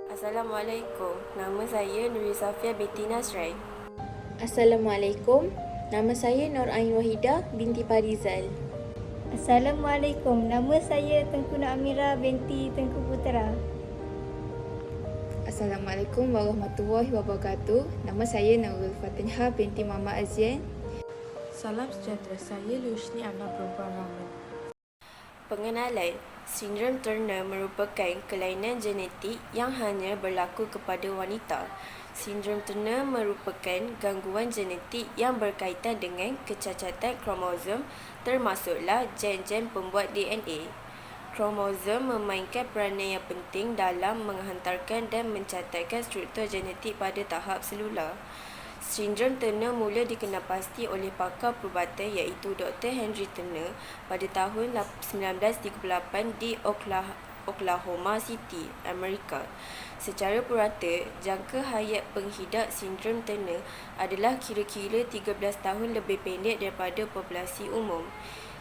Assalamualaikum. Nama saya Nuri Safia binti Nasrai. Assalamualaikum. Nama saya Nur Ain Wahidah binti Farizal. Assalamualaikum. Nama saya Tengku Nur Amira binti Tengku Putera. Assalamualaikum warahmatullahi wabarakatuh. Nama saya Nurul Fatinha binti Mama Azian. Salam sejahtera, saya Lushni anak perempuan Rahman. Pengenalan, sindrom Turner merupakan kelainan genetik yang hanya berlaku kepada wanita. Sindrom Turner merupakan gangguan genetik yang berkaitan dengan kecacatan kromosom, termasuklah gen-gen pembuat DNA. Kromosom memainkan peranan yang penting dalam menghantarkan dan mencatatkan struktur genetik pada tahap selular. Sindrom Turner mula dikenal pasti oleh pakar perubatan iaitu Dr. Henry Turner pada tahun 1938 di Oklahoma City, Amerika. Secara purata, jangka hayat penghidap sindrom Turner adalah kira-kira 13 tahun lebih pendek daripada populasi umum.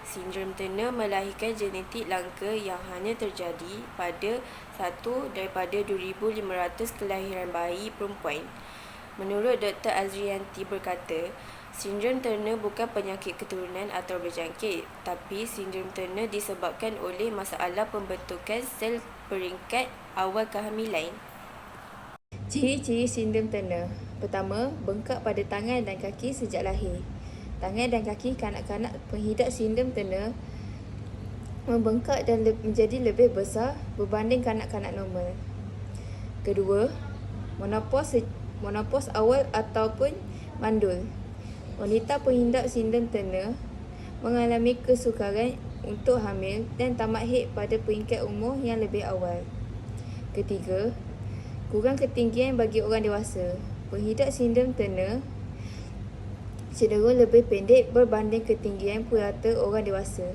Sindrom Turner melahirkan genetik langka yang hanya terjadi pada 1 daripada 2,500 kelahiran bayi perempuan. Menurut Dr. Azrianti berkata, sindrom Turner bukan penyakit keturunan atau berjangkit, tapi sindrom Turner disebabkan oleh masalah pembentukan sel peringkat awal kehamilan. Ciri-ciri sindrom Turner. Pertama, bengkak pada tangan dan kaki sejak lahir. Tangan dan kaki kanak-kanak penghidap sindrom Turner membengkak dan menjadi lebih besar berbanding kanak-kanak normal. Kedua, menopause awal ataupun mandul. Wanita penghidap sindrom Turner mengalami kesukaran untuk hamil dan tamat haid pada peringkat umur yang lebih awal. Ketiga, kurang ketinggian bagi orang dewasa. Penghidap sindrom Turner cenderung lebih pendek berbanding ketinggian purata orang dewasa.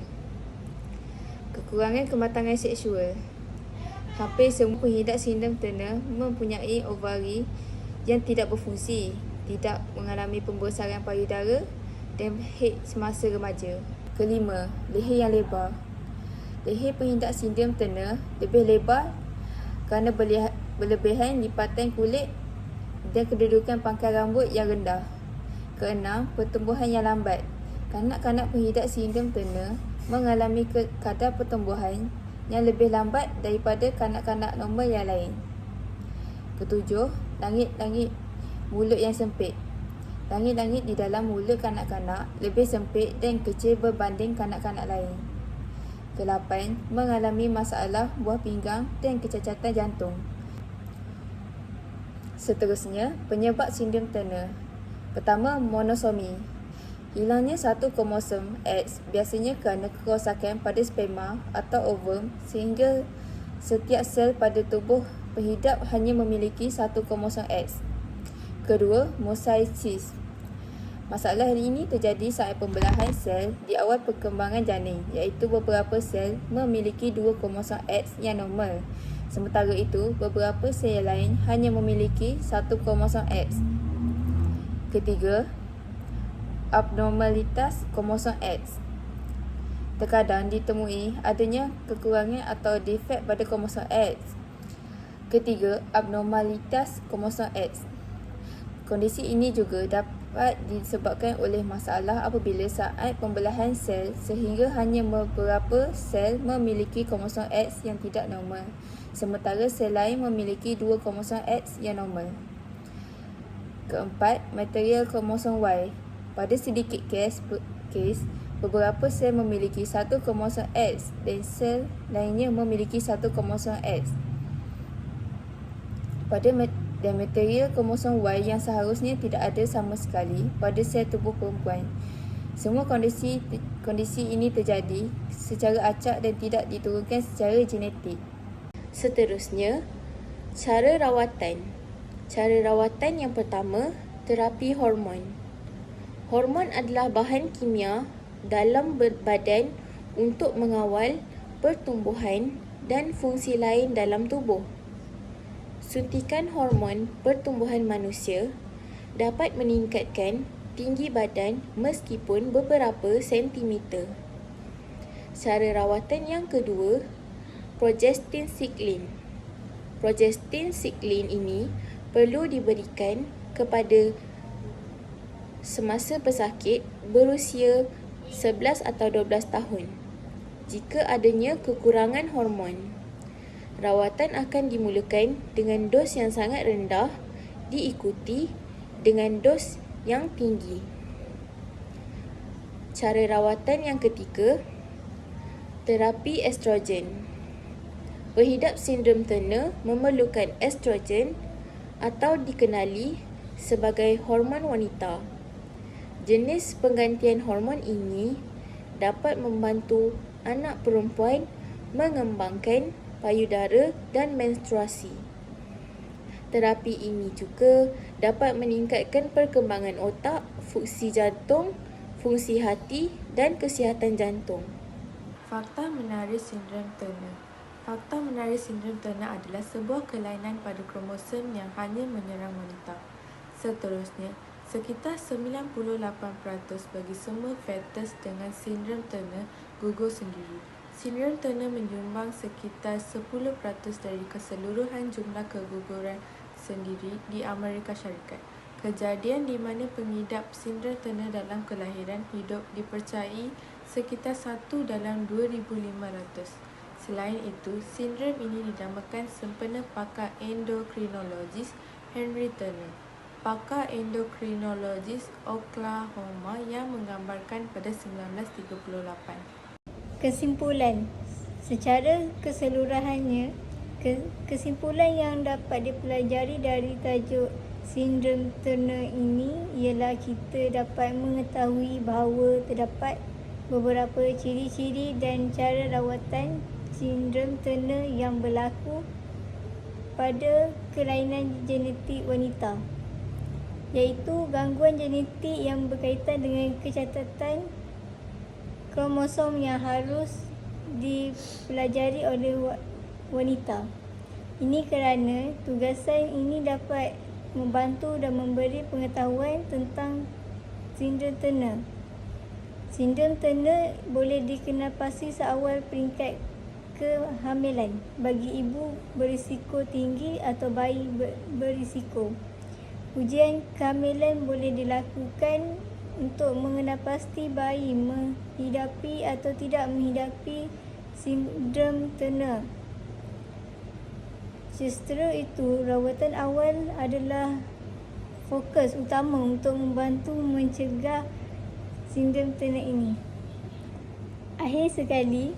Kekurangan kematangan seksual. Hampir semua penghidap sindrom Turner mempunyai ovari yang tidak berfungsi, tidak mengalami pembesaran payudara dan haid semasa remaja. Kelima, leher yang lebar. Leher penghidap sindrom Turner lebih lebar kerana berlebihan lipatan kulit dan kedudukan pangkal rambut yang rendah. Keenam, pertumbuhan yang lambat. Kanak-kanak penghidap sindrom Turner mengalami kadar pertumbuhan yang lebih lambat daripada kanak-kanak normal yang lain. Ketujuh, langit-langit mulut yang sempit. Langit-langit di dalam mulut kanak-kanak lebih sempit dan kecil berbanding kanak-kanak lain. Kelapan, mengalami masalah buah pinggang dan kecacatan jantung. Seterusnya, penyebab sindrom Turner. Pertama, monosomi. Hilangnya satu kromosom X biasanya kerana kerosakan pada sperma atau ovum sehingga setiap sel pada tubuh penghidap hanya memiliki satu kromosom X. Kedua, mosaicis. Masalah ini terjadi saat pembelahan sel di awal perkembangan janin, iaitu beberapa sel memiliki dua kromosom X yang normal. Sementara itu, beberapa sel lain hanya memiliki satu kromosom X. Ketiga, abnormalitas kromosom X. Terkadang ditemui adanya kekurangan atau defek pada kromosom X. Ketiga, abnormalitas kromosom X. Kondisi ini juga dapat disebabkan oleh masalah apabila saat pembelahan sel sehingga hanya beberapa sel memiliki kromosom X yang tidak normal, sementara sel lain memiliki dua kromosom X yang normal. Keempat, material kromosom Y. Pada sedikit kes, beberapa sel memiliki satu kromosom X dan sel lainnya memiliki satu kromosom X. Dan material kromosom Y yang seharusnya tidak ada sama sekali pada sel tubuh perempuan. Semua kondisi ini terjadi secara acak dan tidak diturunkan secara genetik. Seterusnya, cara rawatan. Cara rawatan yang pertama, terapi hormon. Hormon adalah bahan kimia dalam badan untuk mengawal pertumbuhan dan fungsi lain dalam tubuh. Suntikan hormon pertumbuhan manusia dapat meningkatkan tinggi badan meskipun beberapa sentimeter. Cara rawatan yang kedua, progestin cycline. Progestin siklin ini perlu diberikan kepada semasa pesakit berusia 11 atau 12 tahun. Jika adanya kekurangan hormon, rawatan akan dimulakan dengan dos yang sangat rendah diikuti dengan dos yang tinggi. Cara rawatan yang ketiga, terapi estrogen. Pengidap sindrom Turner memerlukan estrogen atau dikenali sebagai hormon wanita. Jenis penggantian hormon ini dapat membantu anak perempuan mengembangkan payudara dan menstruasi. Terapi ini juga dapat meningkatkan perkembangan otak, fungsi jantung, fungsi hati dan kesihatan jantung. Fakta menarik sindrom Turner. Fakta menarik sindrom Turner adalah sebuah kelainan pada kromosom yang hanya menyerang wanita. Seterusnya, sekitar 98% bagi semua fetus dengan sindrom Turner gugur sendiri. Sindrom Turner menyumbang sekitar 10% dari keseluruhan jumlah keguguran sendiri di Amerika Syarikat. Kejadian di mana pengidap sindrom Turner dalam kelahiran hidup dipercayai sekitar 1 dalam 2,500. Selain itu, sindrom ini dinamakan sempena pakar endokrinologis Henry Turner, pakar endokrinologis Oklahoma yang menggambarkan pada 1938. Kesimpulan. Secara keseluruhannya, kesimpulan yang dapat dipelajari dari tajuk sindrom Turner ini ialah kita dapat mengetahui bahawa terdapat beberapa ciri-ciri dan cara rawatan sindrom Turner yang berlaku pada kelainan genetik wanita, iaitu gangguan genetik yang berkaitan dengan kecacatan kromosom yang harus dipelajari oleh wanita. Ini kerana tugasan ini dapat membantu dan memberi pengetahuan tentang sindrom Turner. Sindrom Turner boleh dikenalpasti seawal peringkat kehamilan bagi ibu berisiko tinggi atau bayi berisiko. Ujian kehamilan boleh dilakukan untuk mengenalpasti bayi menghidapi atau tidak menghidapi sindrom Turner. Justru itu, rawatan awal adalah fokus utama untuk membantu mencegah sindrom Turner ini. Akhir sekali,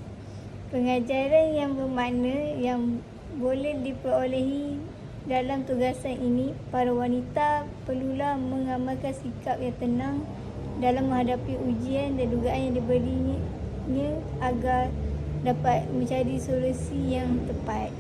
pengajaran yang bermakna yang boleh diperolehi dalam tugasan ini, para wanita perlulah mengamalkan sikap yang tenang dalam menghadapi ujian dan dugaan yang diberinya agar dapat mencari solusi yang tepat.